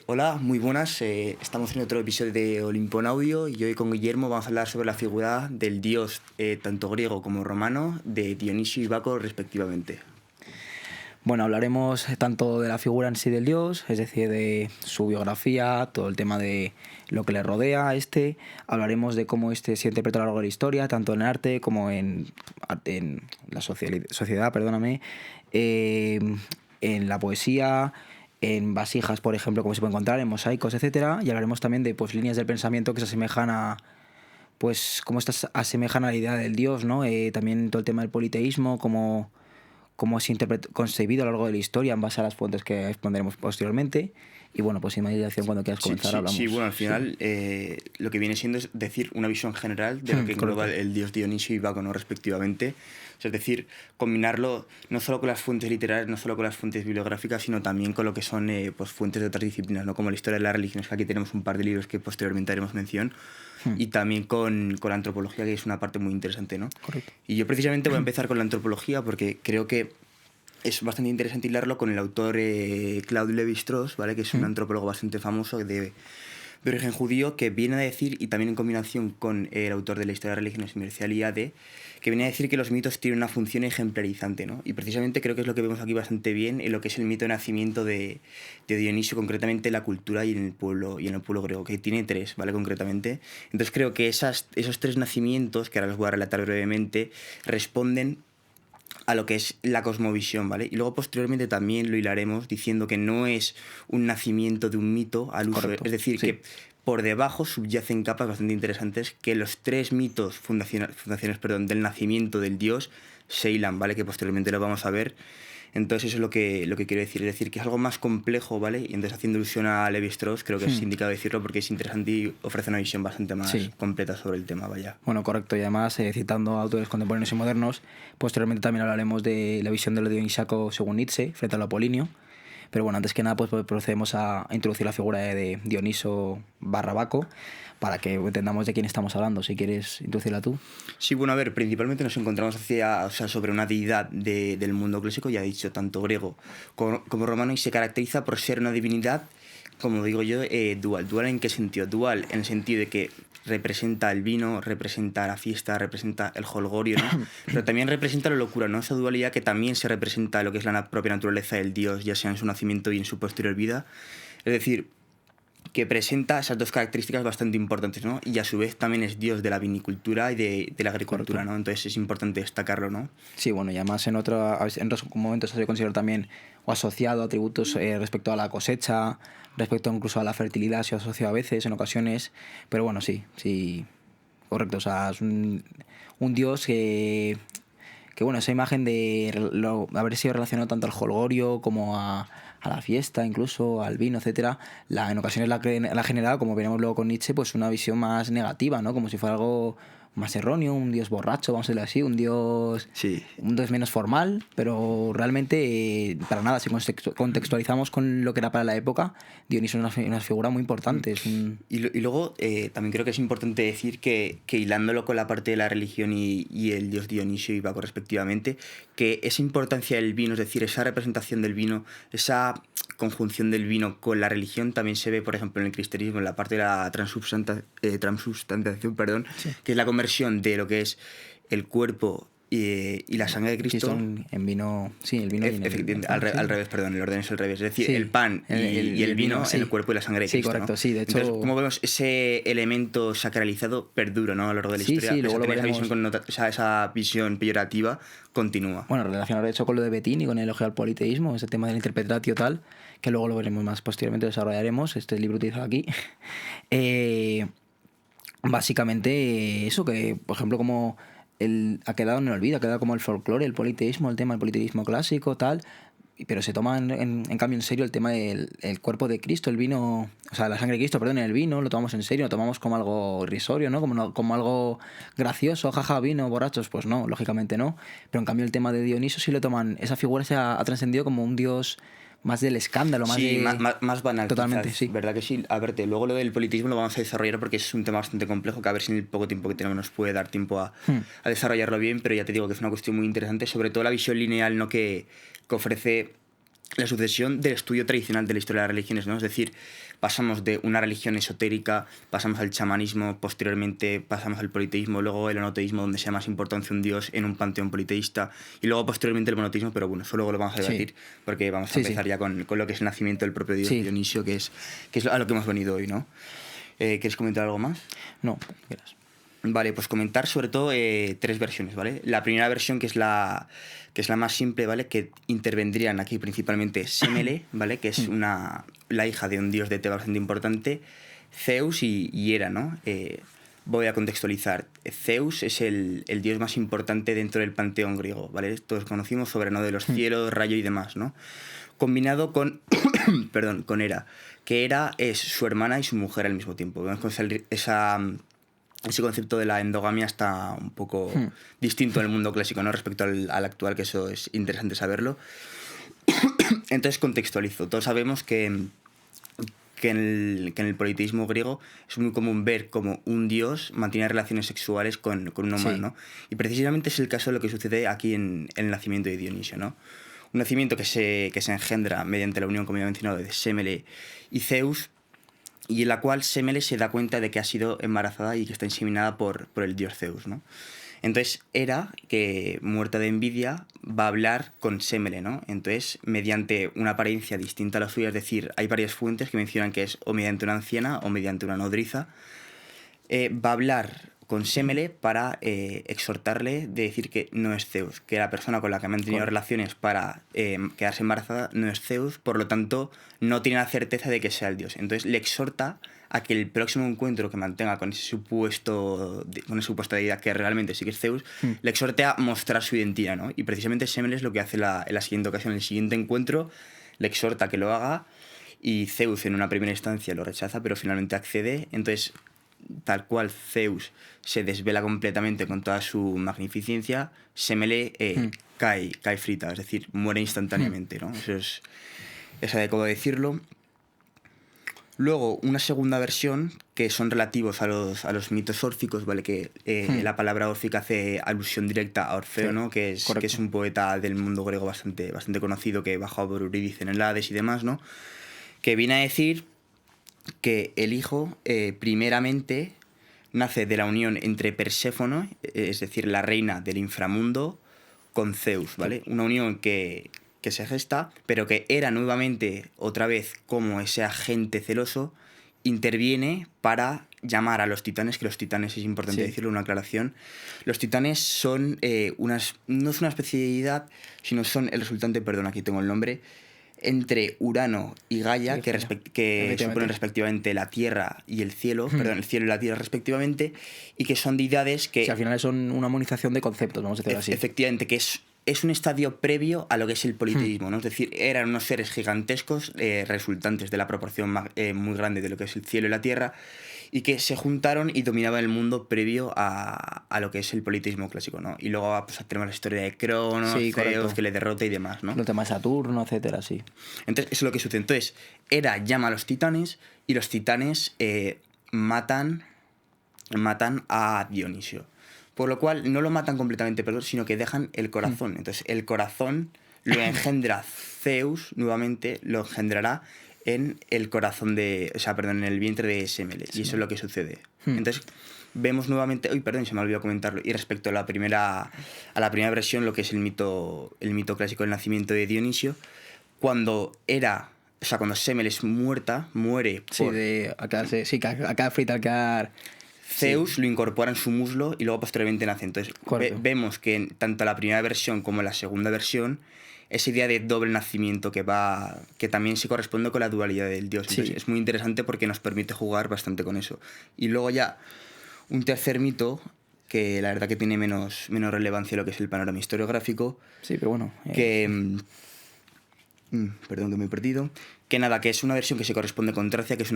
Hola, muy buenas. Estamos en otro episodio de Olimpo en Audio y hoy con Guillermo vamos a hablar sobre la figura del dios tanto griego como romano de Dionisio y Baco respectivamente. Bueno, hablaremos tanto de la figura en sí del dios, es decir, de su biografía, todo el tema de lo que le rodea a este. Hablaremos de cómo este se interpreta a lo largo de la historia, tanto en arte como en la sociedad, perdóname, en la poesía, en vasijas, por ejemplo, como se puede encontrar, en mosaicos, etcétera. Y hablaremos también de líneas del pensamiento que se asemejan a cómo estas asemejan a la idea del dios, ¿no? También todo el tema del politeísmo, cómo es concebido a lo largo de la historia en base a las fuentes que expondremos posteriormente. Y bueno, pues sin más dilación, cuando quieras comenzar, hablamos. Sí, bueno, al final lo que viene siendo es decir una visión general de lo que engloba el dios Dionisio y Baco, ¿no? Respectivamente. O sea, es decir, combinarlo no solo con las fuentes literarias, no solo con las fuentes bibliográficas, sino también con lo que son pues, fuentes de otras disciplinas, ¿no? Como la historia de las religiones, que aquí tenemos un par de libros que posteriormente haremos mención, y también con la antropología, que es una parte muy interesante, ¿no? Correcto. Y yo precisamente voy a empezar con la antropología porque creo que es bastante interesante hilarlo con el autor Claude Lévi-Strauss, ¿vale? Que es un antropólogo bastante famoso de origen judío, que viene a decir, y también en combinación con el autor de la historia de religiones, Mircea Eliade, que viene a decir que los mitos tienen una función ejemplarizante, ¿no? Y precisamente creo que es lo que vemos aquí bastante bien en lo que es el mito de nacimiento de Dionisio, concretamente en la cultura y en el pueblo griego, que tiene tres, ¿vale? Concretamente. Entonces creo que esos tres nacimientos, que ahora los voy a relatar brevemente, responden a lo que es la cosmovisión, ¿vale? Y luego posteriormente también lo hilaremos diciendo que no es un nacimiento de un mito al uso. Correcto. Es decir, Sí. que por debajo subyacen capas bastante interesantes que los tres mitos fundaciones del nacimiento del dios se hilan, ¿vale? Que posteriormente lo vamos a ver. Entonces eso es lo que quiero decir. Es decir, que es algo más complejo, ¿vale? Y entonces, haciendo alusión a Lévi-Strauss, creo que es indicado decirlo porque es interesante y ofrece una visión bastante más completa sobre el tema, vaya. Bueno, correcto. Y además, citando autores contemporáneos y modernos, posteriormente también hablaremos de la visión de lo dionisiaco según Nietzsche frente a lo apolíneo. Pero bueno, antes que nada, pues procedemos a introducir la figura de Dioniso barra Baco para que entendamos de quién estamos hablando. Si quieres introducirla tú. Sí, bueno, a ver, principalmente nos encontramos sobre una deidad del mundo clásico, ya he dicho, tanto griego como romano, y se caracteriza por ser una divinidad, como digo yo, dual. ¿Dual en qué sentido? Dual en el sentido de que representa el vino, representa la fiesta, representa el jolgorio, ¿no? Pero también representa la locura, ¿no? Esa dualidad que también se representa en lo que es la propia naturaleza del dios, ya sea en su nacimiento y en su posterior vida. Es decir, que presenta esas dos características bastante importantes, ¿no? Y a su vez también es dios de la vinicultura y de la agricultura, ¿no? Entonces es importante destacarlo, ¿no? Sí, bueno, y además en otros momentos se considera también o asociado a atributos respecto a la cosecha, respecto incluso a la fertilidad, se asocia a veces, en ocasiones, pero bueno, sí, correcto, o sea, es un dios que bueno, esa imagen de haber sido relacionado tanto al jolgorio como a la fiesta, incluso al vino, etcétera, en ocasiones la generado, como veremos luego con Nietzsche, pues una visión más negativa, ¿no? Como si fuera algo más erróneo, un dios borracho, vamos a decirlo así, un dios menos formal, pero realmente para nada, si contextualizamos con lo que era para la época, Dioniso es una figura muy importante. Y luego también creo que es importante decir que hilándolo con la parte de la religión y el dios Dionisio y Baco respectivamente, que esa importancia del vino, es decir, esa representación del vino, esa conjunción del vino con la religión también se ve, por ejemplo, en el cristianismo, en la parte de la transubstanciación, que es la conversión de lo que es el cuerpo y la sangre de Cristo en vino, sí, el vino efectivamente, al revés, perdón, el orden es al revés, es decir, el pan y el vino en el cuerpo y la sangre de Cristo. Sí, correcto, ¿no? sí, de hecho. Entonces, como vemos, ese elemento sacralizado perdura, ¿no? A lo largo de la historia. Sí, luego lo veremos. Esa visión peyorativa continúa. Bueno, relacionado de hecho con lo de Betín y con el elogio al politeísmo, ese tema del interpretatio tal, que luego lo veremos más posteriormente, desarrollaremos, este libro utilizado aquí. Básicamente eso, que por ejemplo como ha quedado en el olvido, ha quedado como el folclore, el politeísmo, el tema del politeísmo clásico, tal, pero se toma en cambio en serio el tema del el cuerpo de Cristo, el vino, o sea, la sangre de Cristo, perdón, el vino, lo tomamos en serio, lo tomamos como algo irrisorio, ¿no? Como algo gracioso, jaja, vino, borrachos, pues no, lógicamente no, pero en cambio el tema de Dioniso sí lo toman, esa figura se ha trascendido como un dios más del escándalo, más sí, de... más banal. Totalmente, quizás, sí. ¿Verdad que sí? A verte, luego lo del politismo lo vamos a desarrollar porque es un tema bastante complejo que a ver si en el poco tiempo que tenemos nos puede dar tiempo a desarrollarlo bien, pero ya te digo que es una cuestión muy interesante, sobre todo la visión lineal, ¿no? que ofrece la sucesión del estudio tradicional de la historia de las religiones, ¿no? Es decir, pasamos de una religión esotérica, pasamos al chamanismo, posteriormente pasamos al politeísmo, luego el monoteísmo, donde se da más importancia un dios en un panteón politeísta, y luego posteriormente el monoteísmo, pero bueno, eso luego lo vamos a debatir, porque vamos a empezar ya con lo que es el nacimiento del propio dios Dionisio, que es a lo que hemos venido hoy, ¿no? ¿Quieres comentar algo más? No, quieras. Vale, pues comentar sobre todo 3 versiones, ¿vale? La primera versión, que es la más simple, ¿vale? Que intervendrían aquí principalmente Semele, ¿vale? Que es la hija de un dios de Tebas bastante importante, Zeus y Hera, ¿no? Voy a contextualizar. Zeus es el dios más importante dentro del panteón griego, ¿vale? Todos conocimos soberano de los cielos, rayo y demás, ¿no? Combinado con, perdón, con Hera, que Hera es su hermana y su mujer al mismo tiempo. Vemos que ese concepto de la endogamia está un poco distinto en el mundo clásico, ¿no? Respecto al actual, que eso es interesante saberlo. Entonces contextualizo. Todos sabemos que en el politeísmo griego es muy común ver como un dios mantiene relaciones sexuales con un humano, ¿no? Y precisamente es el caso de lo que sucede aquí en el nacimiento de Dionisio, ¿no? Un nacimiento que se engendra mediante la unión, como ya he mencionado, de Semele y Zeus, y en la cual Semele se da cuenta de que ha sido embarazada y que está inseminada por el dios Zeus, ¿no? Entonces Hera, que muerta de envidia, va a hablar con Semele, ¿no? Entonces, mediante una apariencia distinta a la suya, es decir, hay varias fuentes que mencionan que es o mediante una anciana o mediante una nodriza, va a hablar con Semele para exhortarle de decir que no es Zeus, que la persona con la que ha mantenido relaciones para quedarse embarazada no es Zeus, por lo tanto no tiene la certeza de que sea el dios. Entonces le exhorta a que el próximo encuentro que mantenga con esa supuesta deidad, que realmente sí que es Zeus, le exhorte a mostrar su identidad, ¿no? Y precisamente Semele es lo que hace en la siguiente ocasión, en el siguiente encuentro, le exhorta a que lo haga, y Zeus en una primera instancia lo rechaza, pero finalmente accede. Entonces, tal cual Zeus se desvela completamente con toda su magnificencia, Semele cae frita, es decir, muere instantáneamente, ¿no? Eso es adecuado decirlo. Luego, una segunda versión, que son relativos a los mitos órficos, ¿vale? Que la palabra órfica hace alusión directa a Orfeo, ¿no? Que es un poeta del mundo griego bastante conocido, que bajó por Eurídice en el Hades y demás, ¿no? Que viene a decir que el hijo primeramente nace de la unión entre Perséfone, es decir, la reina del inframundo, con Zeus, ¿vale? Una unión que se gesta, pero que Hera nuevamente, otra vez como ese agente celoso, interviene para llamar a los titanes, que los titanes, es importante decirlo, una aclaración. Los titanes son no es una especie de deidad, sino son el resultante, perdón, aquí tengo el nombre, entre Urano y Gaia, que suponen respectivamente la Tierra y el cielo, perdón, el cielo y la Tierra respectivamente, y que son deidades que... Sí, al final son una armonización de conceptos, vamos a decirlo así. Efectivamente, que es un estadio previo a lo que es el politeísmo, ¿no? Es decir, eran unos seres gigantescos resultantes de la proporción muy grande de lo que es el cielo y la Tierra, y que se juntaron y dominaban el mundo previo a lo que es el politeísmo clásico, ¿no? Y luego pues, tenemos la historia de Cronos, Zeus, que le derrota y demás, ¿no? Los temas de Saturno, etcétera, sí. Entonces, eso es lo que sucede. Entonces, Hera llama a los titanes y los titanes matan a Dionisio. Por lo cual, no lo matan completamente, perdón, sino que dejan el corazón. Entonces, el corazón lo engendra Zeus, nuevamente, lo engendrará en el corazón en el vientre de Semele. Y eso es lo que sucede. Entonces, vemos nuevamente... Uy, perdón, se me olvidó comentarlo. Y respecto a la primera versión, lo que es el mito clásico del nacimiento de Dionisio, cuando Semele es muere por... acá frita, al quedar... Zeus lo incorpora en su muslo y luego posteriormente nace. Entonces vemos que en tanto la primera versión como la segunda versión, esa idea de doble nacimiento que también se corresponde con la dualidad del dios. Entonces es muy interesante porque nos permite jugar bastante con eso. Y luego ya un tercer mito, que la verdad que tiene menos relevancia lo que es el panorama historiográfico. Sí, pero bueno. Perdón que me he perdido. Que es una versión que se corresponde con Tracia, que es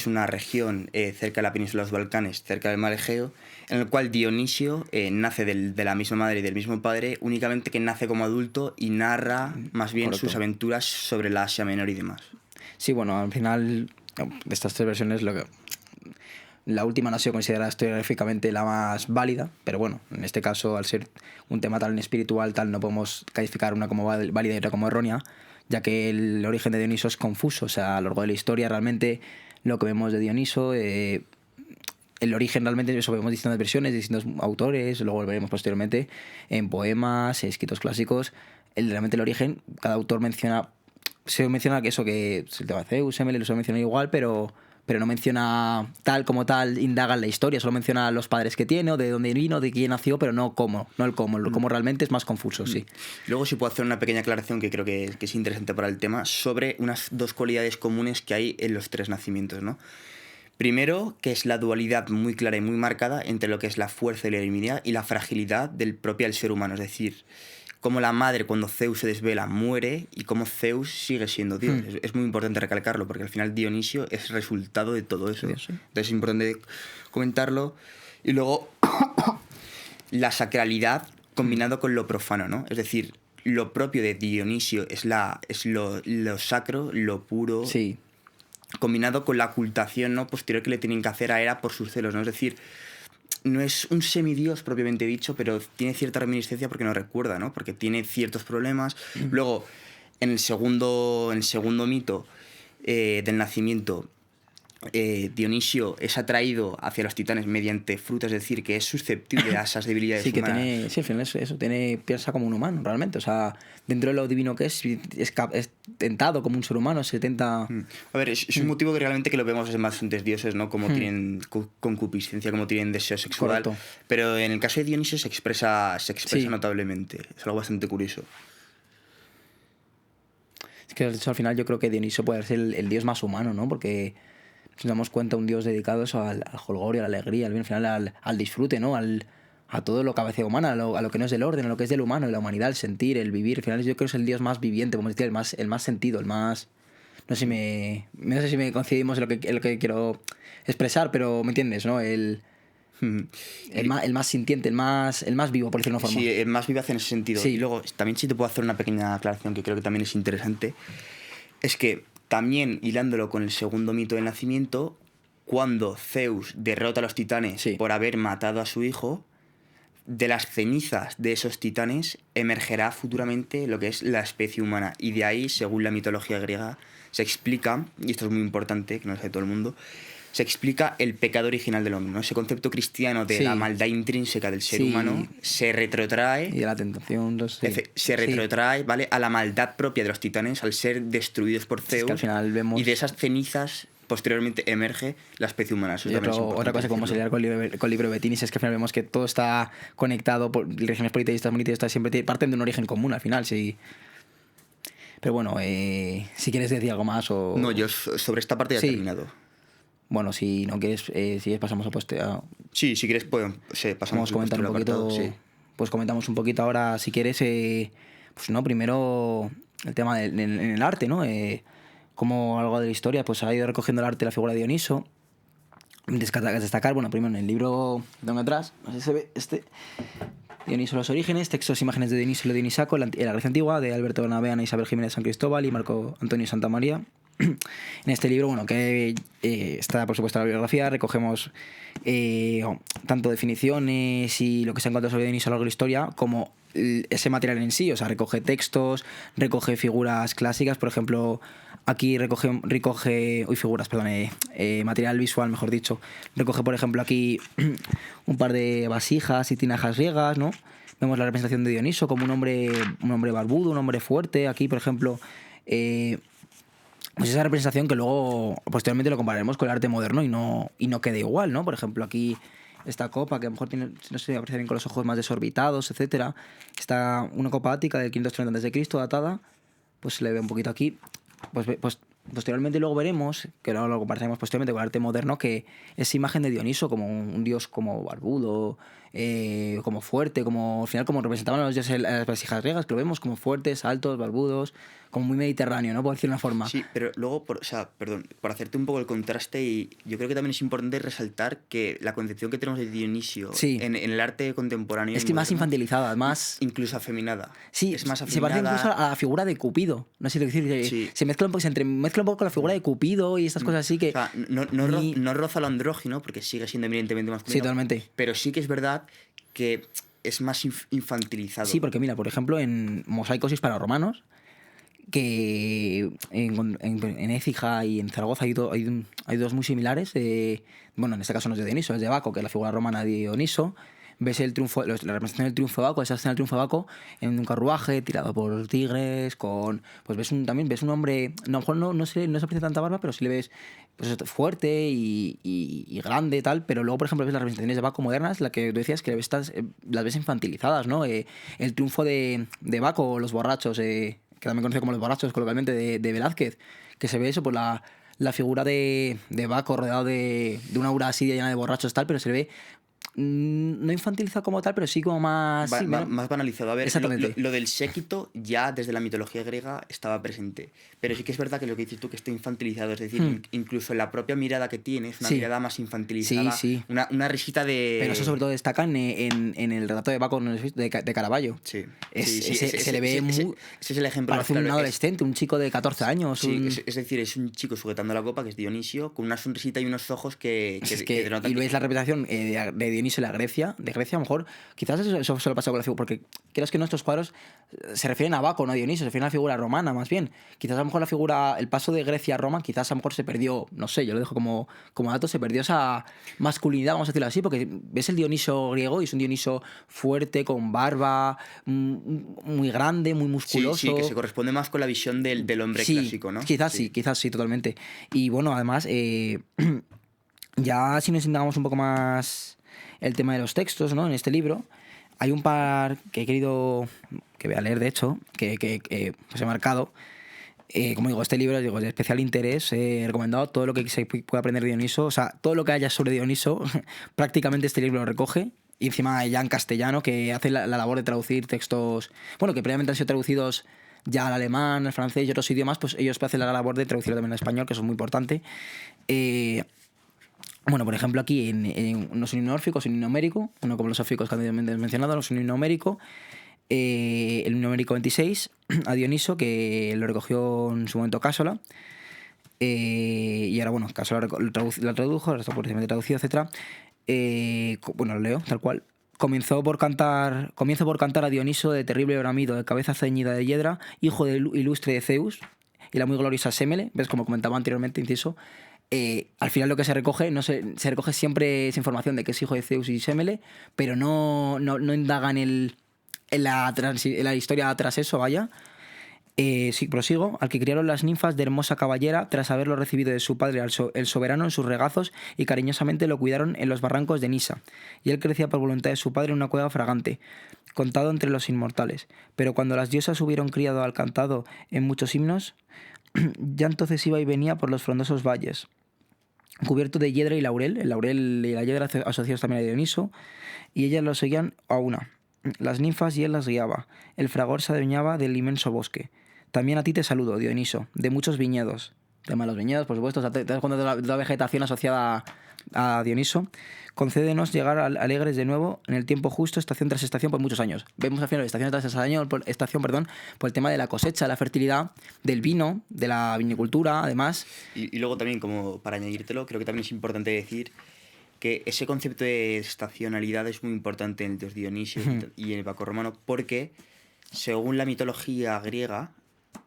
una región cerca de la península de los Balcanes, cerca del mar Egeo, en el cual Dionisio nace de la misma madre y del mismo padre, únicamente que nace como adulto y narra más bien sus aventuras sobre la Asia Menor y demás. Sí, bueno, al final de estas 3 versiones la última no ha sido considerada historiográficamente la más válida, pero bueno, en este caso, al ser un tema tan espiritual, no podemos calificar una como válida y otra como errónea. ya que el origen de Dioniso es confuso. O sea, a lo largo de la historia realmente lo que vemos de Dioniso, el origen realmente, eso vemos distintas versiones, distintos autores, luego lo veremos posteriormente en poemas, escritos clásicos. Realmente el origen, cada autor se menciona que eso, que es el tema de Zeus, Semele, lo menciona igual, pero no menciona tal como tal, indaga en la historia, solo menciona los padres que tiene, o de dónde vino, de quién nació, pero no cómo, no el cómo. El cómo realmente es más confuso, sí. Luego sí puedo hacer una pequeña aclaración que creo que es interesante para el tema, sobre unas dos cualidades comunes que hay en los tres nacimientos, ¿no? Primero, que es la dualidad muy clara y muy marcada entre lo que es la fuerza y la divinidad y la fragilidad del propio ser humano. Es decir, cómo la madre, cuando Zeus se desvela, muere y cómo Zeus sigue siendo Dios. Es muy importante recalcarlo porque al final Dionisio es resultado de todo eso. Sí. Entonces es importante comentarlo. Y luego, la sacralidad combinado con lo profano, ¿no? Es decir, lo propio de Dionisio es lo sacro, lo puro... Sí. Combinado con la ocultación, ¿no?, posterior que le tienen que hacer a Hera por sus celos, ¿no? Es decir, no es un semidios propiamente dicho, pero tiene cierta reminiscencia porque no recuerda, ¿no? Porque tiene ciertos problemas. Luego, en el segundo mito del nacimiento, Dionisio es atraído hacia los titanes mediante frutas, es decir, que es susceptible a esas debilidades humanas. Sí, al final eso piensa como un humano, realmente. O sea, dentro de lo divino que es tentado como un ser humano, se tenta... A ver, es un motivo que realmente que lo vemos en bastantes dioses, ¿no? Como tienen concupiscencia, como tienen deseo sexual. Correcto. Pero en el caso de Dionisio se expresa Sí. notablemente. Es algo bastante curioso. Es que de hecho, al final yo creo que Dioniso puede ser el dios más humano, ¿no? Porque si nos damos cuenta, un dios dedicado eso al jolgorio, a la alegría, al final al disfrute, ¿no? A todo lo cabeza humana, a lo que no es del orden, a lo que es del humano, la humanidad, el sentir, el vivir. Al final yo creo que es el dios más viviente, como decir, el más sentido, el más... No sé si me coincidimos en lo que quiero expresar, pero me entiendes, ¿no? El más sintiente, el más vivo, por decirlo de una forma. Sí, el más vivaz en ese sentido. Sí. Y luego, también sí te puedo hacer una pequeña aclaración que creo que también es interesante. Es que también, hilándolo con el segundo mito del nacimiento, cuando Zeus derrota a los titanes por haber matado a su hijo, de las cenizas de esos titanes emergerá futuramente lo que es la especie humana. Y de ahí, según la mitología griega, se explica, y esto es muy importante, que no lo sabe todo el mundo, se explica el pecado original del hombre, ¿no? Ese concepto cristiano de la maldad intrínseca del ser humano se retrotrae... Y de la tentación, no sé. Se retrotrae, ¿vale?, a la maldad propia de los titanes al ser destruidos por Zeus. Es que al final vemos... Y de esas cenizas posteriormente emerge la especie humana. Eso y otra cosa, como se lea con el libro de Betinis, es que al final vemos que todo está conectado por regiones politeístas, monoteístas, siempre parten de un origen común al final, sí. Pero bueno, si quieres decir algo más o... No, yo sobre esta parte ya he terminado. Bueno, si no quieres, si pasamos a Sí, si quieres, pues, pasamos a comentar un poquito. Sí. Pues comentamos un poquito ahora, si quieres, pues no, primero el tema en el arte, ¿no? Como algo de la historia, pues ha ido recogiendo el arte de la figura de Dioniso. Destacar, bueno, primero en el libro que tengo atrás, no sé si se ve, Dioniso los orígenes, textos e imágenes de Dioniso y lo Dionisaco, en la Grecia antigua, de Alberto Bernabé, Isabel Jiménez San Cristóbal y Marco Antonio Santamaría. En este libro, bueno, que está por supuesto la bibliografía, recogemos tanto definiciones y lo que se ha encontrado sobre Dioniso a lo largo de la historia, como ese material en sí. O sea, recoge textos, recoge figuras clásicas, por ejemplo, aquí recoge material visual, mejor dicho. Recoge, por ejemplo, aquí un par de vasijas y tinajas griegas, ¿no? Vemos la representación de Dioniso como un hombre barbudo, un hombre fuerte. Aquí, por ejemplo, pues esa representación que luego posteriormente lo compararemos con el arte moderno y no quede igual, ¿no? Por ejemplo, aquí esta copa que a lo mejor tiene, no sé, aprecia bien con los ojos más desorbitados, etcétera. Está una copa ática del 530 a.C., datada, pues se le ve un poquito aquí. Pues posteriormente luego veremos, que luego lo compararemos posteriormente con el arte moderno, que esa imagen de Dioniso como un dios como barbudo, como fuerte, como al final como representaban a los dioses en las vasijas griegas, que lo vemos como fuertes, altos, barbudos, como muy mediterráneo, ¿no? Por decir una forma. Sí, pero luego, por hacerte un poco el contraste, y yo creo que también es importante resaltar que la concepción que tenemos de Dionisio en el arte contemporáneo... Es que más infantilizada, más... Incluso afeminada. Sí, es más se afeminada. parece incluso a la figura de Cupido. No sé si decir, se mezcla un poco, mezcla un poco con la figura de Cupido y estas cosas así que... O sea, no roza lo andrógino, porque sigue siendo evidentemente masculino. Sí, totalmente. Pero sí que es verdad que es más infantilizado. Sí, porque mira, por ejemplo, en Mosaicos hispano-romanos, que en Écija y en Zaragoza hay dos muy similares. Bueno, en este caso no es de Dioniso, es de Baco, que es la figura romana de Dioniso. Ves el triunfo, la representación del triunfo de Baco, esa escena del triunfo de Baco, en un carruaje tirado por tigres, pues también ves un hombre, a lo mejor no se aprecia tanta barba, pero sí le ves pues, fuerte y grande, tal. Pero luego, por ejemplo, ves las representaciones de Baco modernas, la que tú decías que las ves infantilizadas, ¿no? El triunfo de Baco, los borrachos, que también conocido como los borrachos coloquialmente, de Velázquez, que se ve eso, pues la figura de Baco rodeado de una aura así llena de borrachos, tal, pero se le ve no infantilizado como tal, pero sí como más... sí, más banalizado. A ver, exactamente. Lo del séquito ya desde la mitología griega estaba presente. Pero sí que es verdad que lo que dices tú que está infantilizado, es decir, incluso la propia mirada que tiene es una mirada más infantilizada. Sí. Una risita de... Pero eso sobre todo destaca en el retrato de Baco de Caravaggio. Sí. Se le ve muy... Ese es el ejemplo parece más un claro. adolescente, un chico de 14 años. Es decir, es un chico sujetando la copa, que es Dionisio, con una sonrisita y unos ojos que y ves la representación de Dionisio de Grecia, a lo mejor, quizás eso se lo pasa con la figura, porque creo que nuestros cuadros se refieren a Baco, no a Dionisio, se refieren a la figura romana, más bien. Quizás a lo mejor el paso de Grecia a Roma, quizás a lo mejor se perdió, no sé, yo lo dejo como dato, se perdió esa masculinidad, vamos a decirlo así, porque ves el Dioniso griego y es un Dioniso fuerte, con barba, muy grande, muy musculoso. Sí, que se corresponde más con la visión del hombre clásico, ¿no? Quizás sí, totalmente. Y bueno, además, ya si nos indagamos un poco más el tema de los textos, ¿no? En este libro hay un par que he querido, que voy a leer de hecho, que pues he marcado. Como digo, este libro es de especial interés, recomendado todo lo que se pueda aprender de Dioniso, o sea, todo lo que haya sobre Dioniso, prácticamente este libro lo recoge. Y encima ya en castellano, que hace la labor de traducir textos, bueno, que previamente han sido traducidos ya al alemán, al francés y otros idiomas, pues ellos hacen la labor de traducirlo también al español, que eso es muy importante. Bueno, por ejemplo, aquí no son inomórfico, son numérico, uno como los sofícos que anteriormente he mencionado, no son numérico. El numérico 26 a Dioniso, que lo recogió en su momento Cásola. Y ahora, bueno, Cásola la tradujo, ahora está por traducido, etc. Bueno, lo leo, tal cual. Comienzo por cantar a Dioniso de terrible bramido, de cabeza ceñida de hiedra, hijo de ilustre de Zeus, y la muy gloriosa Sémele, ves, como comentaba anteriormente, inciso. Al final lo que se recoge, se recoge siempre esa información de que es hijo de Zeus y Sémele, pero no indagan en la historia tras eso, vaya. Sí, prosigo. Al que criaron las ninfas de hermosa caballera, tras haberlo recibido de su padre el soberano en sus regazos, y cariñosamente lo cuidaron en los barrancos de Nisa. Y él crecía por voluntad de su padre en una cueva fragante, contado entre los inmortales. Pero cuando las diosas hubieron criado al cantado en muchos himnos, ya entonces iba y venía por los frondosos valles, cubierto de hiedra y laurel. El laurel y la hiedra asociados también a Dioniso, y ellas lo seguían a una. Las ninfas y él las guiaba. El fragor se adueñaba del inmenso bosque. También a ti te saludo, Dioniso, de muchos viñedos. Tema de los viñedos, por supuesto, te das cuenta de la vegetación asociada a Dioniso. Concédenos llegar alegres de nuevo en el tiempo justo, estación tras estación, por muchos años. Vemos al final estación tras estación, por el tema de la cosecha, la fertilidad, del vino, de la vinicultura, además. Y luego también, como para añadírtelo, creo que también es importante decir que ese concepto de estacionalidad es muy importante en el dios Dionisio y en el Baco romano, porque según la mitología griega,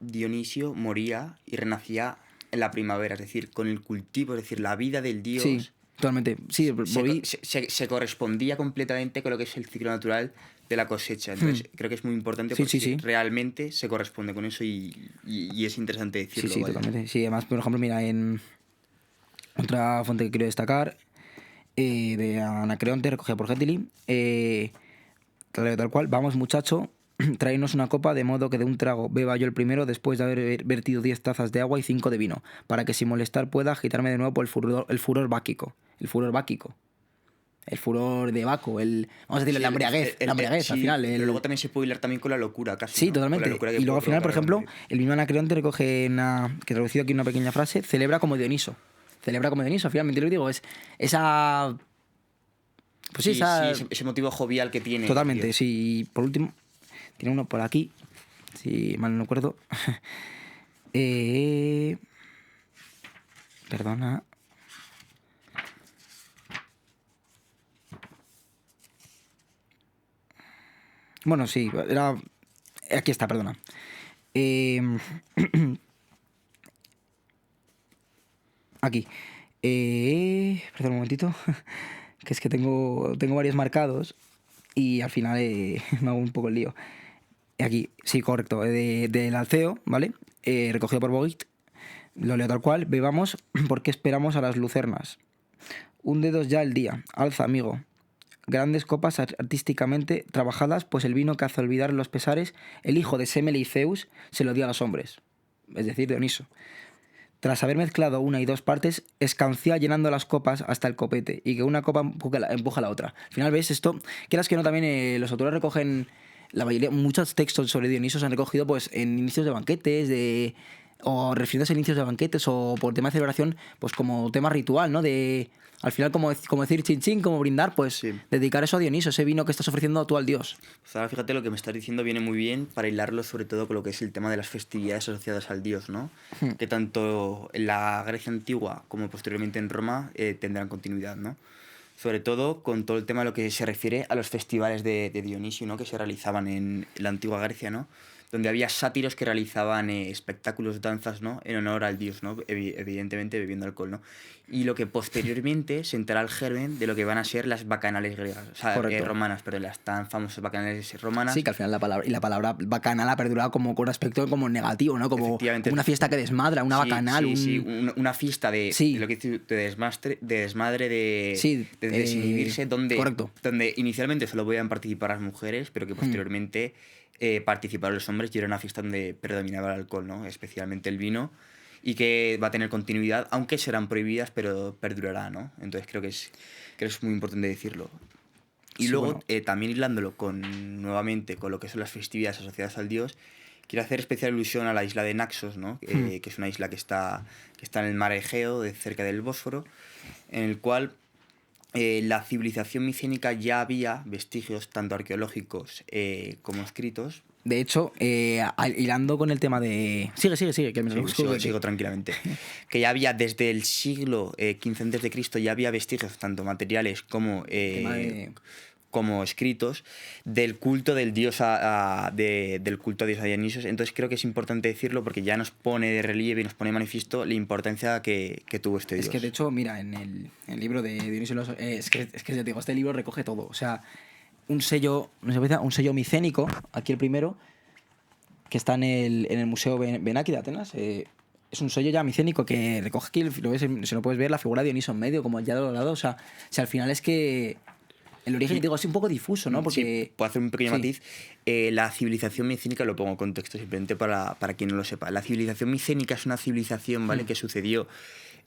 Dionisio moría y renacía en la primavera, es decir, con el cultivo, es decir, la vida del dios. Sí, totalmente. Sí, se correspondía completamente con lo que es el ciclo natural de la cosecha. Entonces, creo que es muy importante porque realmente se corresponde con eso y es interesante decirlo. Sí, totalmente. Sí, además, por ejemplo, mira, en otra fuente que quiero destacar, de Anacreonte, recogida por Gentili, tal cual: vamos, muchacho, traernos una copa, de modo que de un trago beba yo el primero, después de haber vertido 10 tazas de agua y 5 de vino, para que sin molestar pueda agitarme de nuevo por el furor báquico. El furor báquico. El furor de Baco, vamos a decir, la embriaguez, sí, al final. Pero luego también se puede hilar también con la locura, casi. Sí, ¿no? totalmente. Y luego al final, por ejemplo, el mismo Anacreonte recoge, que traducido aquí una pequeña frase: celebra como Dioniso. Celebra como Dioniso, finalmente lo digo, es esa... Pues sí, ese motivo jovial que tiene. Totalmente, tío. Sí. Y por último, tiene uno por aquí, si mal no recuerdo. Perdona. Bueno, sí, era... Aquí está, perdona. Em, Aquí. Perdón un momentito, que es que tengo varios marcados y al final me hago un poco el lío. Aquí, sí, correcto, del Alceo, ¿vale? Recogido por Boit, lo leo tal cual. Bebamos porque esperamos a las lucernas. Hunde ya el día, alza, amigo. Grandes copas artísticamente trabajadas, pues el vino que hace olvidar los pesares, el hijo de Semele y Zeus se lo dio a los hombres, es decir, Dioniso. Tras haber mezclado una y dos partes, escancia llenando las copas hasta el copete y que una copa empuja a la otra. Al final, ¿ves esto? Quieras que no, también los autores recogen la mayoría, muchos textos sobre Dioniso se han recogido pues en inicios de banquetes, o refiriéndose a inicios de banquetes o por tema de celebración, pues como tema ritual, ¿no? Al final, como decir chin chin, como brindar, pues Sí. dedicar eso a Dioniso, ese vino que estás ofreciendo tú al dios. Pues ahora fíjate, lo que me estás diciendo viene muy bien para hilarlo sobre todo con lo que es el tema de las festividades asociadas al dios, ¿no? Que tanto en la Grecia antigua como posteriormente en Roma tendrán continuidad, ¿no? Sobre todo con todo el tema de lo que se refiere a los festivales de Dionisio, ¿no? Que se realizaban en la antigua Grecia, ¿no? Donde había sátiros que realizaban espectáculos, danzas, ¿no? En honor al dios, ¿no? Evidentemente bebiendo alcohol, ¿no? Y lo que posteriormente sentará el germen de lo que van a ser las bacanales griegas, o sea, Correcto. romanas, pero las tan famosas bacanales romanas. Sí, que al final la palabra bacanal ha perdurado como con un aspecto como negativo, ¿no? Como Efectivamente. una fiesta que desmadra, una Sí, bacanal, sí, una fiesta Sí. de lo que dices tú, de desmadre, Sí, de desinhibirse, correcto. donde inicialmente solo podían participar las mujeres, pero que posteriormente participaron los hombres, y era una fiesta donde predominaba el alcohol, ¿no? Especialmente el vino, y que va a tener continuidad, aunque serán prohibidas, pero perdurará, ¿no? Entonces creo que es muy importante decirlo. Y Sí, luego, bueno. también hilándolo nuevamente con lo que son las festividades asociadas al dios, quiero hacer especial alusión a la isla de Naxos, ¿no? Que es una isla que está en el mar Egeo, cerca del Bósforo, en el cual la civilización micénica ya había vestigios tanto arqueológicos como escritos. De hecho, hilando con el tema de... Sigue, que me Sí, sigo tranquilamente. Que ya había desde el siglo XV a.C., ya había vestigios tanto materiales como tema de... como escritos del culto del dios del culto a Dios a Dionisos. Entonces creo que es importante decirlo porque ya nos pone de relieve y nos pone de manifiesto la importancia que tuvo este dios. Es que de hecho, mira, en el libro de Dionisio es que ya te digo, este libro recoge todo. O sea, un sello, no sé, un sello micénico, aquí el primero, que está en el Museo Benaki de Atenas. Es un sello ya micénico que recoge aquí, si lo puedes ver, la figura de Dioniso en medio, como ya de los lados. O sea, si al final es que el origen, Sí. digo, es un poco difuso, ¿no? Porque... Sí, puedo hacer un pequeño Sí. matiz. La civilización micénica, lo pongo en contexto simplemente para quien no lo sepa. La civilización micénica es una civilización, ¿vale? Que sucedió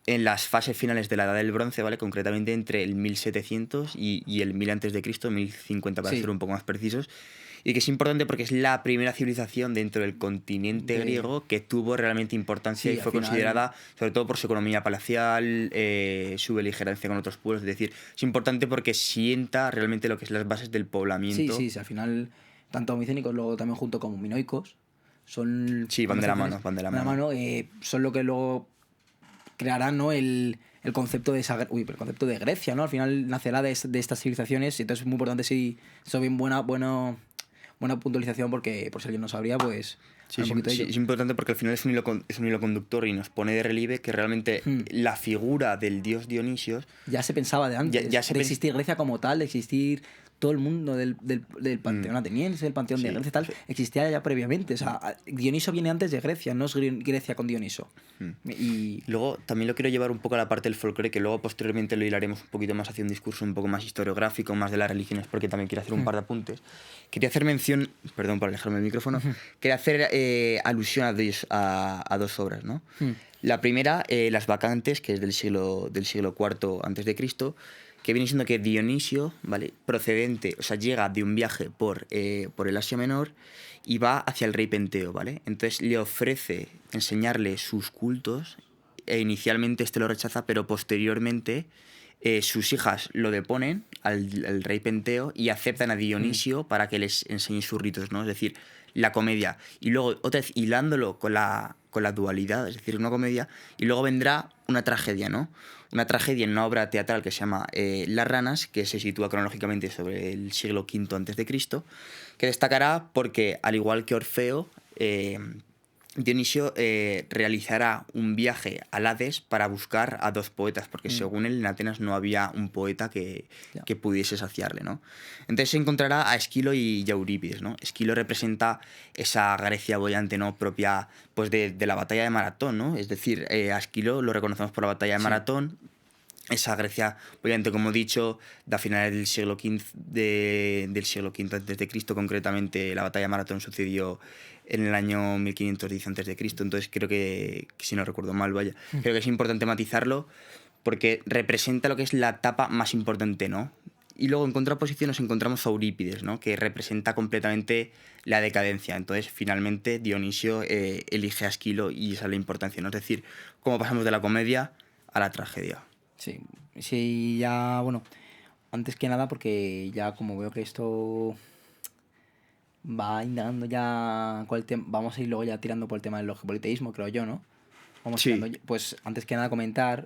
en las fases finales de la Edad del Bronce, ¿vale? Concretamente entre el 1700 y el 1000 antes de Cristo, 1050 para Sí. ser un poco más precisos. Y que es importante porque es la primera civilización dentro del continente griego que tuvo realmente importancia, Sí, y al fue final... considerada, sobre todo por su economía palacial, su beligerancia con otros pueblos. Es decir, es importante porque sienta realmente lo que es las bases del poblamiento. Sí, al final, tanto micénicos, luego también junto con minoicos, son... Sí, van de la mano, van de la mano. Son lo que luego crearán, ¿no? el concepto de el concepto de Grecia, ¿no? Al final nacerá de estas civilizaciones, y entonces es muy importante, sí, eso bien buena puntualización, porque por si alguien no sabría, pues... Sí, un poquito de ello. es importante porque al final es un hilo conductor y nos pone de relieve que realmente la figura del dios Dionisios Ya se pensaba de antes, ya de existir Grecia como tal, de existir todo el mundo del panteón ateniense, el panteón de Sí, Grecia, tal, existía ya previamente. O sea, Dioniso viene antes de Grecia, no es Grecia con Dioniso. Y Luego también lo quiero llevar un poco a la parte del folclore, que luego posteriormente lo hilaremos un poquito más hacia un discurso un poco más historiográfico, más de las religiones, porque también quiero hacer un par de apuntes. Quería hacer mención, perdón por alejarme del micrófono, quería hacer alusión a dos obras, ¿no? La primera, Las Bacantes, que es del siglo IV antes de Cristo, que viene siendo que Dionisio, ¿vale? Procedente, o sea, llega de un viaje por el Asia Menor y va hacia el rey Penteo, ¿vale? Entonces le ofrece enseñarle sus cultos, e inicialmente este lo rechaza, pero posteriormente sus hijas lo deponen al rey Penteo y aceptan a Dionisio para que les enseñe sus ritos, ¿no? Es decir, la comedia. Y luego, otra vez, hilándolo con la dualidad, es decir, una comedia, y luego vendrá una tragedia, ¿no? Una tragedia en una obra teatral que se llama Las Ranas, que se sitúa cronológicamente sobre el siglo V a.C., que destacará porque, al igual que Orfeo, Dionisio realizará un viaje al Hades para buscar a 2 poetas, porque según él en Atenas no había un poeta que pudiese saciarle, ¿no? Entonces se encontrará a Esquilo y a Eurípides, ¿no? Esquilo representa esa Grecia boyante, ¿no? Propia pues de la batalla de Maratón, ¿no? Es decir, a Esquilo lo reconocemos por la batalla de Maratón, esa Grecia, obviamente, como he dicho, de a finales del siglo XV, del siglo V antes de Cristo, concretamente la batalla de Maratón sucedió en el año 1510 antes de Cristo, entonces creo que si no recuerdo mal, vaya, creo que es importante matizarlo porque representa lo que es la etapa más importante, ¿no? Y luego en contraposición nos encontramos a Eurípides, ¿no? Que representa completamente la decadencia. Entonces, finalmente, Dionisio elige a Esquilo y esa es la importancia, ¿no? Es decir, cómo pasamos de la comedia a la tragedia. Sí, sí, ya, bueno, antes que nada, porque ya como veo que esto va indagando ya con el tema, vamos a ir luego ya tirando por el tema del geopoliteísmo, creo yo, ¿no? Vamos Sí. tirando, pues antes que nada comentar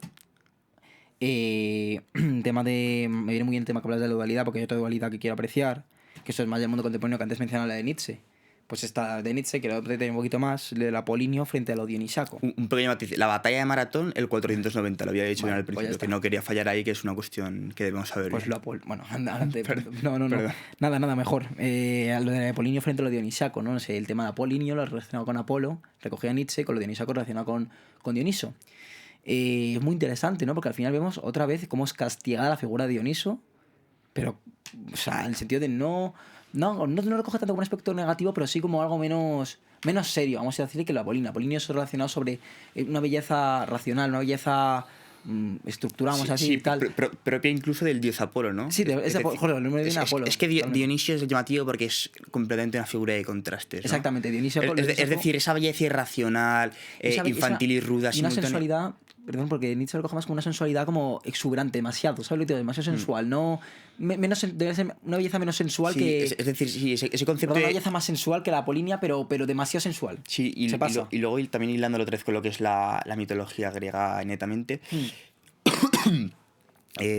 tema de, me viene muy bien el tema que hablas de la dualidad, porque hay otra dualidad que quiero apreciar, que eso es más del mundo contemporáneo, que antes mencionaba la de Nietzsche. Pues esta de Nietzsche, quiero detener un poquito más, del Apolinio frente a lo dionisiaco. Un pequeño matiz. La batalla de Maratón, el 490, lo había dicho Vale, bien al pues ya principio, está. que no quería fallar ahí, que es una cuestión que debemos saber Pues bien. bueno, adelante. No, Perdón. nada mejor. Lo de Apolinio frente a lo dionisiaco, ¿no? No sé, el tema de Apolinio lo relacionado con Apolo, recogía Nietzsche, con lo dionisiaco relacionado con Dioniso. Es muy interesante, ¿no? Porque al final vemos otra vez cómo es castigada la figura de Dioniso, pero, o sea, en el sentido de no lo recoge tanto como un aspecto negativo, pero sí como algo menos serio, vamos a decirle, que lo Apolinio. Apolinio es relacionado sobre una belleza racional, una belleza estructural, vamos a decir, tal. Propia incluso del dios Apolo, ¿no? Sí, joder, el número de Apolo. Es que Dionisio es llamativo porque es completamente una figura de contrastes, ¿no? Exactamente, Dionisio Apolo. Es decir, esa belleza irracional, infantil y ruda. Y una sensualidad, perdón, porque Nietzsche lo coge más como una sensualidad como exuberante, demasiado, ¿sabes lo que digo? Demasiado sensual, no... debe ser una belleza menos sensual sí, que... Es decir, sí, ese concepto Perdón, de... una belleza más sensual que la Apolinia, pero demasiado sensual. Sí, Se pasa. y luego también hilándolo otra vez con lo que es la mitología griega netamente.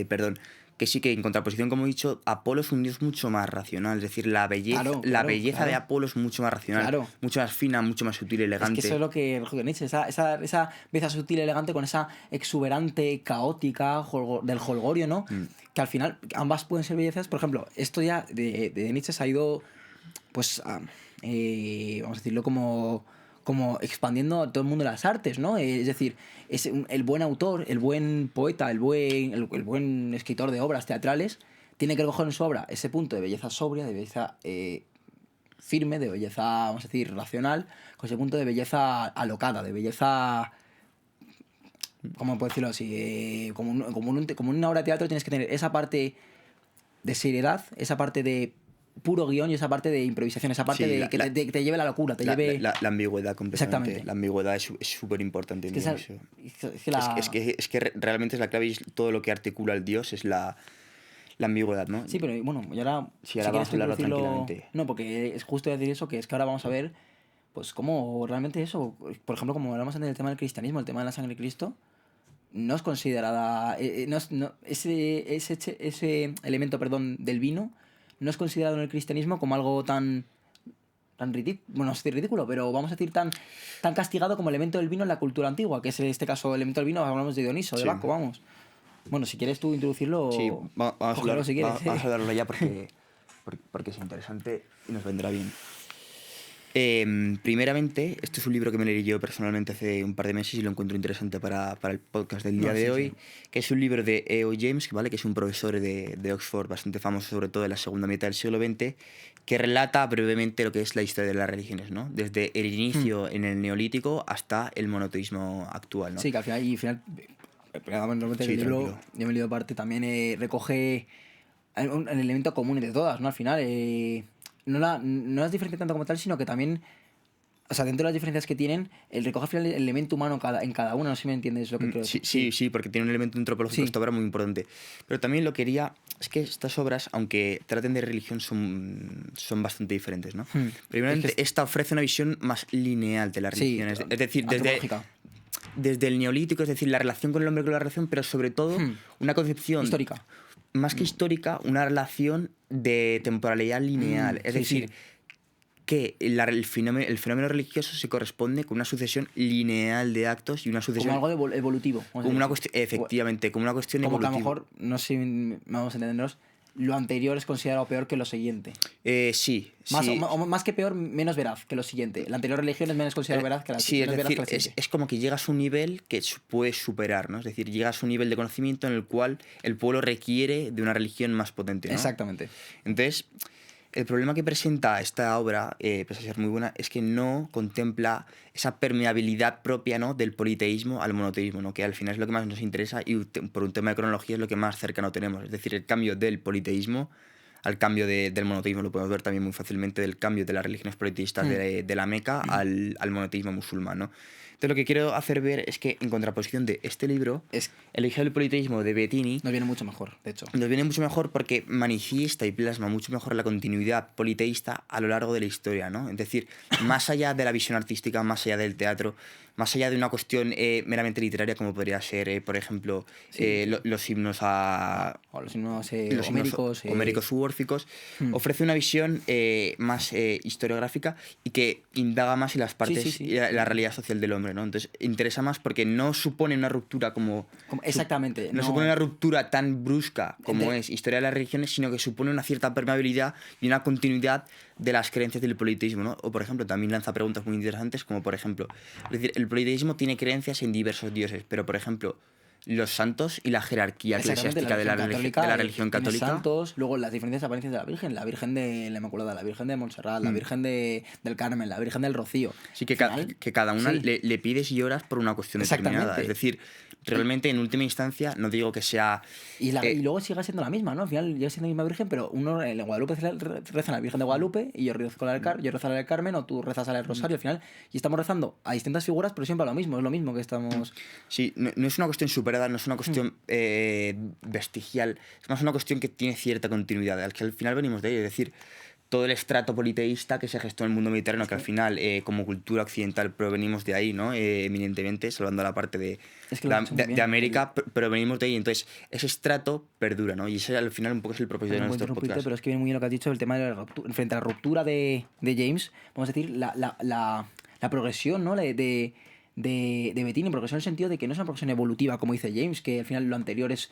Perdón, que sí que en contraposición, como he dicho, Apolo es un dios mucho más racional. Es decir, la belleza, belleza de Apolo es mucho más racional, mucho más fina, mucho más sutil y elegante. Es que eso es lo que Nietzsche, esa belleza sutil y elegante con esa exuberante, caótica del jolgorio, ¿no? Que al final ambas pueden ser bellezas. Por ejemplo, esto ya de Nietzsche se ha ido, pues, vamos a decirlo como expandiendo a todo el mundo de las artes, ¿no? Es decir, el buen autor, el buen poeta, el buen escritor de obras teatrales tiene que recoger en su obra ese punto de belleza sobria, de belleza firme, de belleza, vamos a decir, racional, con ese punto de belleza alocada, de belleza... ¿Cómo puedo decirlo así? Como en una obra de teatro tienes que tener esa parte de seriedad, esa parte de puro guión y esa parte de improvisación, esa parte que te lleve a la locura, lleve... La ambigüedad completamente. Exactamente. La ambigüedad es súper importante en Dionisio. Es que realmente es la clave y todo lo que articula el dios es la ambigüedad, ¿no? Sí, pero bueno, y ahora... Sí, ahora vamos a hablarlo tranquilamente. No, porque es justo decir eso, que es que ahora vamos a ver, pues cómo realmente eso, por ejemplo, como hablamos antes del tema del cristianismo, el tema de la sangre de Cristo, no es considerada... ese elemento, perdón, del vino no es considerado en el cristianismo como algo tan ridículo, bueno, no sé si ridículo, pero vamos a decir tan castigado como elemento del vino en la cultura antigua, que es en este caso el elemento del vino, hablamos de Dioniso, de Baco, vamos. Bueno, si quieres tú introducirlo, sí, vamos a hablarlo si quieres. Vamos a hablarlo ya porque es interesante y nos vendrá bien. Primeramente, este es un libro que me leí yo personalmente hace un par de meses y lo encuentro interesante para el podcast del día de hoy, que es un libro de E.O. James, ¿vale? Que es un profesor de Oxford bastante famoso, sobre todo en la segunda mitad del siglo XX, que relata brevemente lo que es la historia de las religiones, ¿no? Desde el inicio en el Neolítico hasta el monoteísmo actual, ¿no? Sí, que al final el libro, yo me he leído parte, también recoge el elemento común de todas, ¿no? Al final... No las diferencia tanto como tal, sino que también, o sea, dentro de las diferencias que tienen, el recoge al final el elemento humano en cada una, no sé si me entiendes lo que creo. Sí, porque tiene un elemento antropológico esta obra muy importante. Pero también lo quería, es que estas obras, aunque traten de religión, son bastante diferentes, ¿no? Primeramente, esta ofrece una visión más lineal de las religiones, es decir, desde el Neolítico, es decir, la relación con el hombre con la relación, pero sobre todo una concepción... histórica. Más que histórica, una relación de temporalidad lineal. Es decir, que el fenómeno religioso se corresponde con una sucesión lineal de actos y una sucesión... Como algo evolutivo. Como una cuestión, efectivamente, como una cuestión como evolutiva. Como que a lo mejor, no sé si vamos a entendernos, lo anterior es considerado peor que lo siguiente. Sí. Más que peor, menos veraz que lo siguiente. La anterior religión es menos considerada veraz que la siguiente. Sí, es decir, es como que llegas a un nivel que puedes superar, ¿no? Es decir, llegas a un nivel de conocimiento en el cual el pueblo requiere de una religión más potente, ¿no? Exactamente. Entonces, el problema que presenta esta obra, pese a ser muy buena, es que no contempla esa permeabilidad propia, ¿no?, del politeísmo al monoteísmo, ¿no?, que al final es lo que más nos interesa y por un tema de cronología es lo que más cercano tenemos. Es decir, el cambio del politeísmo al cambio del monoteísmo, lo podemos ver también muy fácilmente, del cambio de las religiones politeístas de la Meca al monoteísmo musulmán, ¿no? Entonces lo que quiero hacer ver es que en contraposición de este libro, El origen del politeísmo de Bettini nos viene mucho mejor, de hecho. Nos viene mucho mejor porque manifiesta y plasma mucho mejor la continuidad politeísta a lo largo de la historia, ¿no? Es decir, más allá de la visión artística, más allá del teatro, más allá de una cuestión meramente literaria como podría ser, por ejemplo, los himnos o los himnos homéricos u órficos, ofrece una visión más historiográfica y que indaga más en las partes y la realidad social del hombre, ¿no? Entonces interesa más porque no supone una ruptura exactamente. No supone una ruptura tan brusca como es Historia de las religiones, sino que supone una cierta permeabilidad y una continuidad de las creencias del politeísmo, ¿no? O, por ejemplo, también lanza preguntas muy interesantes como, por ejemplo, es decir, el politeísmo tiene creencias en diversos dioses, pero, por ejemplo, los santos y la jerarquía eclesiástica de la religión católica. Los santos, luego las diferentes apariencias de la Virgen de la Inmaculada, la Virgen de Montserrat, la Virgen del Carmen, la Virgen del Rocío. Sí, que cada una le pides y oras por una cuestión determinada. Es decir, realmente, en última instancia, no digo que sea... Y luego sigue siendo la misma, ¿no? Al final sigue siendo la misma Virgen, pero uno en Guadalupe reza a la Virgen de Guadalupe y yo rezo a la del Carmen o tú rezas a la del Rosario al final. Y estamos rezando a distintas figuras, pero siempre a lo mismo. Es lo mismo que estamos... Sí, no es una cuestión superada, no es una cuestión vestigial. Es más una cuestión que tiene cierta continuidad, al que al final venimos de ello. Es decir, todo el estrato politeísta que se gestó en el mundo mediterráneo, que al final, como cultura occidental, provenimos de ahí, ¿no? Eminentemente, salvando la parte de América, pero venimos de ahí. Entonces, ese estrato perdura, ¿no? Y ese al final un poco es el propósito de nuestro podcast. Pero es que viene muy bien lo que has dicho, el tema de la ruptura. Frente a la ruptura de James, vamos a decir, la progresión, ¿no? de Bettini, progresión en el sentido de que no es una progresión evolutiva, como dice James, que al final lo anterior es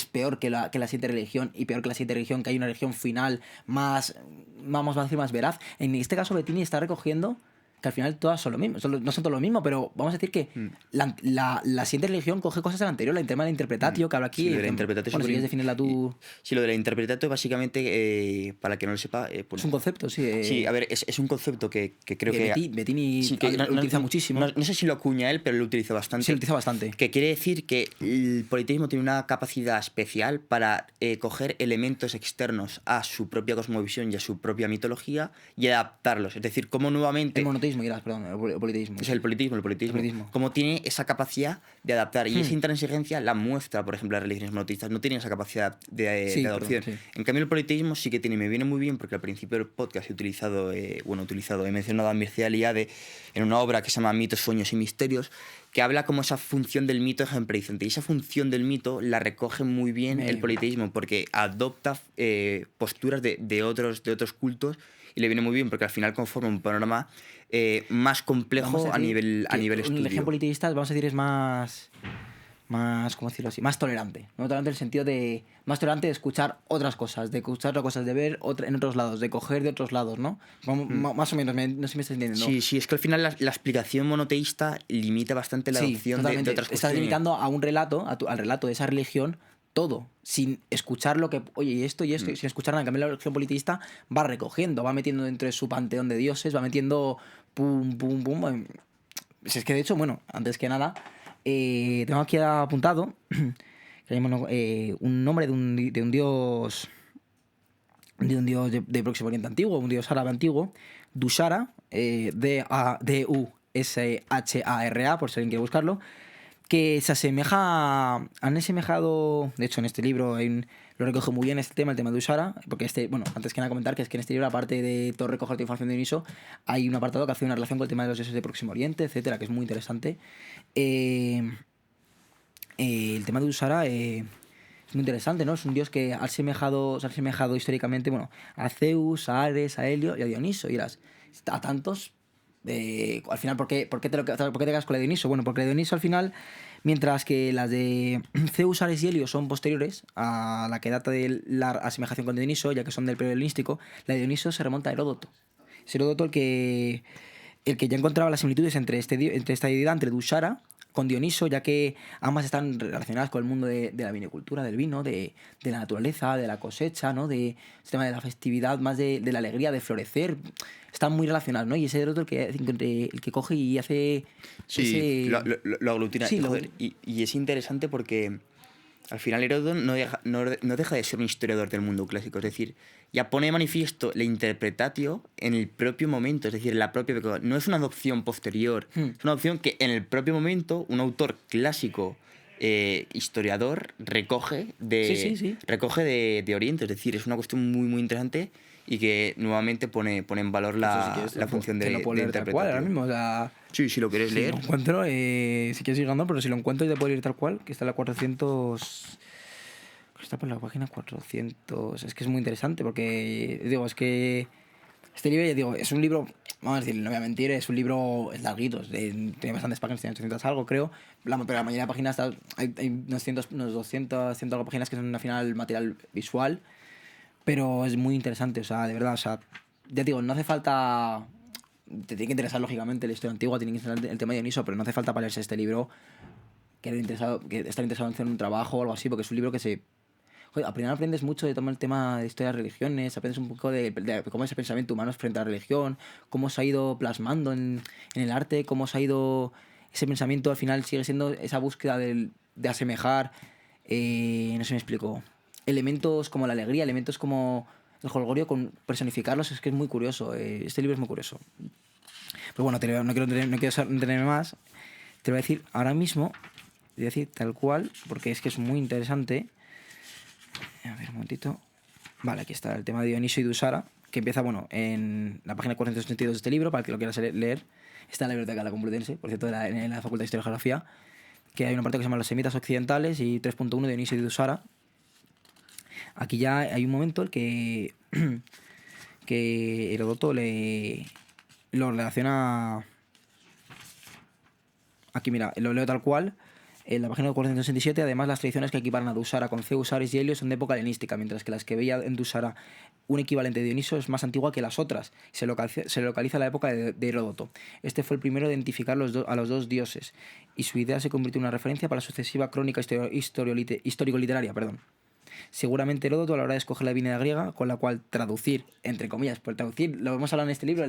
peor que la siguiente religión y peor que la siguiente religión, que hay una religión final más, vamos a decir, más veraz. En este caso, Bettini está recogiendo que al final todas son lo mismo, no son todo lo mismo, pero vamos a decir que la siguiente religión coge cosas de la anterior, el tema de la interpretatio que habla aquí. Sí, de la interpretatio. Bueno, si quieres definirla tú... Sí, lo de la interpretatio básicamente, para que no lo sepa... es un concepto, sí. Sí, a ver, es un concepto que creo que... Bettini lo utiliza muchísimo. No sé si lo acuña él, pero lo utiliza bastante. Sí, lo utiliza bastante. Que quiere decir que el politeísmo tiene una capacidad especial para coger elementos externos a su propia cosmovisión y a su propia mitología y adaptarlos. Es decir, como nuevamente... El monoteísmo, perdón, el politeísmo. Es el politismo. Como tiene esa capacidad de adaptar. Y esa intransigencia la muestra, por ejemplo, las religiones monoteístas. No tienen esa capacidad de adopción. Perdón, sí. En cambio, el politeísmo sí que tiene. Me viene muy bien porque al principio del podcast he mencionado a Mircea Eliade en una obra que se llama Mitos, Sueños y Misterios, que habla como esa función del mito ejemplarizante. Y esa función del mito la recoge muy bien el politeísmo porque adopta posturas de otros cultos y le viene muy bien porque al final conforma un panorama más complejo a nivel estudio. El ejemplo politeísta, vamos a decir, es más ¿cómo decirlo así? Más tolerante. ¿No? Tolerante en el sentido de... Más tolerante de escuchar otras cosas, de ver en otros lados, de coger de otros lados, ¿no? Más o menos, no sé si me estás entendiendo. Sí, es que al final la explicación monoteísta limita bastante la adopción de otras cuestiones. Estás limitando a un relato, al relato de esa religión, todo, sin escuchar lo que... Oye, y esto, sin escuchar nada. En cambio, la religión politeísta va recogiendo, va metiendo dentro de su panteón de dioses, va metiendo... Pum. Es que, de hecho, bueno, antes que nada... tengo aquí apuntado un nombre de un dios de Próximo Oriente antiguo, un dios árabe antiguo, Dushara, D-U-S-H-A-R-A, por si alguien quiere buscarlo, que han asemejado, de hecho en este libro lo recoge muy bien el tema de Dushara, porque antes que nada comentar que es que en este libro, aparte de todo recoger la información de Dioniso, hay un apartado que hace una relación con el tema de los dioses de Próximo Oriente, etcétera, que es muy interesante. El tema de Dushara es muy interesante, ¿no? Es un dios que se ha asemejado históricamente, a Zeus, a Ares, a Helio y a Dioniso. Y a tantos, al final, ¿por qué te quedas con la de Dioniso? Bueno, porque la de Dioniso al final, mientras que las de Zeus, Ares y Helio son posteriores a la que data de la asemejación con Dioniso, ya que son del periodo helenístico, la de Dioniso se remonta a Heródoto. Es Heródoto el que ya encontraba las similitudes entre esta deidad, entre Dushara con Dioniso, ya que ambas están relacionadas con el mundo de la vinicultura, del vino, de la naturaleza, de la cosecha, ¿no? De este tema de la festividad, más de la alegría, de florecer. Están muy relacionados, ¿no? Y ese Heródoto el que coge y hace Sí, ese... lo aglutina. Sí, Joder, y es interesante porque al final Heródoto no deja de ser un historiador del mundo clásico. Es decir, ya pone de manifiesto la interpretatio en el propio momento. Es decir, la propia... No es una adopción posterior. Es una adopción que en el propio momento un autor clásico, historiador, recoge de Oriente. Es decir, es una cuestión muy, muy interesante y que nuevamente pone en valor la función de interpretatio. Ahora mismo, o sea... Sí, si lo quieres leer. Lo encuentro, si quieres ir ganando, pero si lo encuentro ya te puedo leer tal cual, que está en la 400... Está por la página 400... Es que es muy interesante porque, digo, es que... Este libro, ya digo, es un libro, vamos a decir, no voy a mentir, es un libro, es larguito, tiene bastantes páginas, tiene 800 algo, creo, pero la mayoría de páginas hay unos 200 algo páginas que son al final material visual, pero es muy interesante, o sea, de verdad, o sea, ya digo, no hace falta... Te tiene que interesar, lógicamente, la historia antigua, tiene que interesar el tema de Dioniso, pero no hace falta para leerse este libro que estar interesado en hacer un trabajo o algo así, porque es un libro que se... Joder, al final aprendes mucho de todo el tema de historia de religiones, aprendes un poco de cómo es el pensamiento humano frente a la religión, cómo se ha ido plasmando en el arte, cómo se ha ido... Ese pensamiento al final sigue siendo esa búsqueda de asemejar, no sé si me explico, elementos como la alegría, elementos como el jolgorio, con personificarlos, es que es muy curioso. Este libro es muy curioso. Pero bueno, no quiero entretenerme más. Te lo voy a decir ahora mismo, te voy a decir tal cual, porque es que es muy interesante. A ver, un momentito. Vale, aquí está el tema de Dioniso y Dusara, que empieza, bueno, en la página 482 de este libro, para el que lo quieras leer. Está en la biblioteca de la Complutense, por cierto, en la Facultad de Historia y Geografía, que hay una parte que se llama Los semitas occidentales y 3.1 de Dioniso y Dusara. Aquí ya hay un momento en que Heródoto lo relaciona... Aquí, mira, lo leo tal cual. En la página 467, además, las tradiciones que equiparan a Dusara con Zeus, Ares y Helio son de época helenística, mientras que las que veía en Dusara un equivalente de Dioniso es más antigua que las otras. Se localiza en la época de Heródoto. Este fue el primero en identificar a los dos dioses, y su idea se convirtió en una referencia para la sucesiva crónica histórico-literaria. Seguramente Heródoto a la hora de escoger la divinidad griega, con la cual traducir, entre comillas, por traducir, lo hemos hablado en este libro,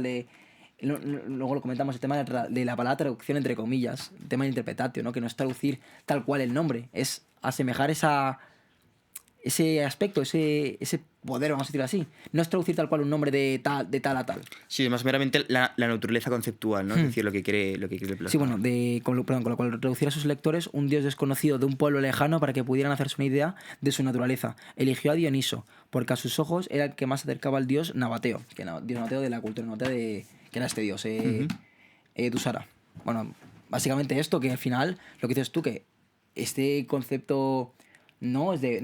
luego lo comentamos, el tema de la palabra traducción entre comillas, el tema de interpretatio, ¿no? Que no es traducir tal cual el nombre, es asemejar ese aspecto, ese poder, vamos a decirlo así. No es traducir tal cual un nombre de tal a tal. Sí, es más meramente la naturaleza conceptual, ¿no? Es decir, lo que quiere plasmar. Sí, bueno, con lo cual traducir a sus lectores un dios desconocido de un pueblo lejano para que pudieran hacerse una idea de su naturaleza. Eligió a Dioniso, porque a sus ojos era el que más se acercaba al dios Nabateo, dios Nabateo de la cultura nabatea que era este dios, Dusara. Bueno, básicamente esto, que al final, lo que dices tú, que este concepto no es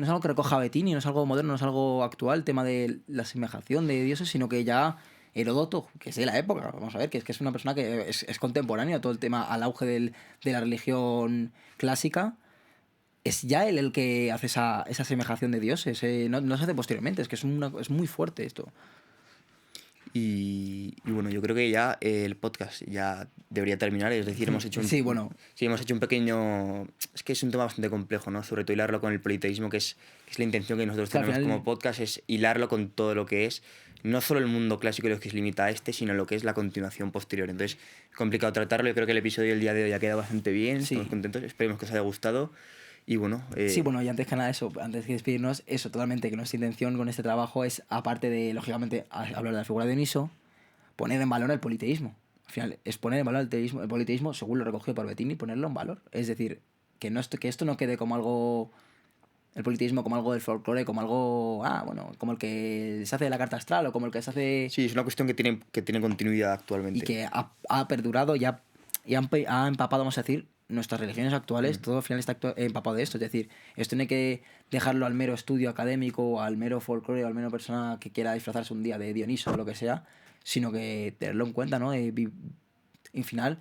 algo que recoja Bettini, no es algo moderno, no es algo actual, el tema de la asemejación de dioses, sino que ya Heródoto, que es de la época, vamos a ver, que es una persona que es contemporánea a todo el tema, al auge de la religión clásica, es ya él el que hace esa asemejación de dioses, no se hace posteriormente, es que es muy fuerte esto. Y bueno, yo creo que ya el podcast ya debería terminar, es decir, hemos hecho un pequeño... Es que es un tema bastante complejo, ¿no? Sobre todo hilarlo con el politeísmo, que es la intención que nosotros tenemos como podcast, es hilarlo con todo lo que es, no solo el mundo clásico y lo que se limita a sino lo que es la continuación posterior. Entonces, es complicado tratarlo, yo creo que el episodio del día de hoy ha quedado bastante bien, estamos contentos, esperemos que os haya gustado. Y bueno, sí, bueno, y antes que nada antes de despedirnos, totalmente, que nuestra intención con este trabajo es, aparte de, lógicamente, hablar de la figura de Dioniso, poner en valor el politeísmo. Al final, es poner en valor el politeísmo, según lo recogido por Bettini, ponerlo en valor. Es decir, que esto no quede como algo, el politeísmo como algo del folclore, como algo, como el que se hace de la carta astral o como el que se hace... Sí, es una cuestión que tiene continuidad actualmente. Y que ha perdurado y ha empapado, vamos a decir, nuestras religiones actuales, todo al final está empapado de esto. Es decir, esto no hay que dejarlo al mero estudio académico, o al mero folclore, o al mero persona que quiera disfrazarse un día de Dioniso o lo que sea, sino que tenerlo en cuenta, ¿no? Al final,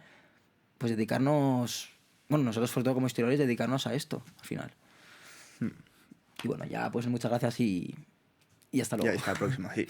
pues dedicarnos, bueno, nosotros sobre todo como historiadores, dedicarnos a esto, al final. Y bueno, ya pues muchas gracias y hasta luego. Ya, hasta la próxima, sí.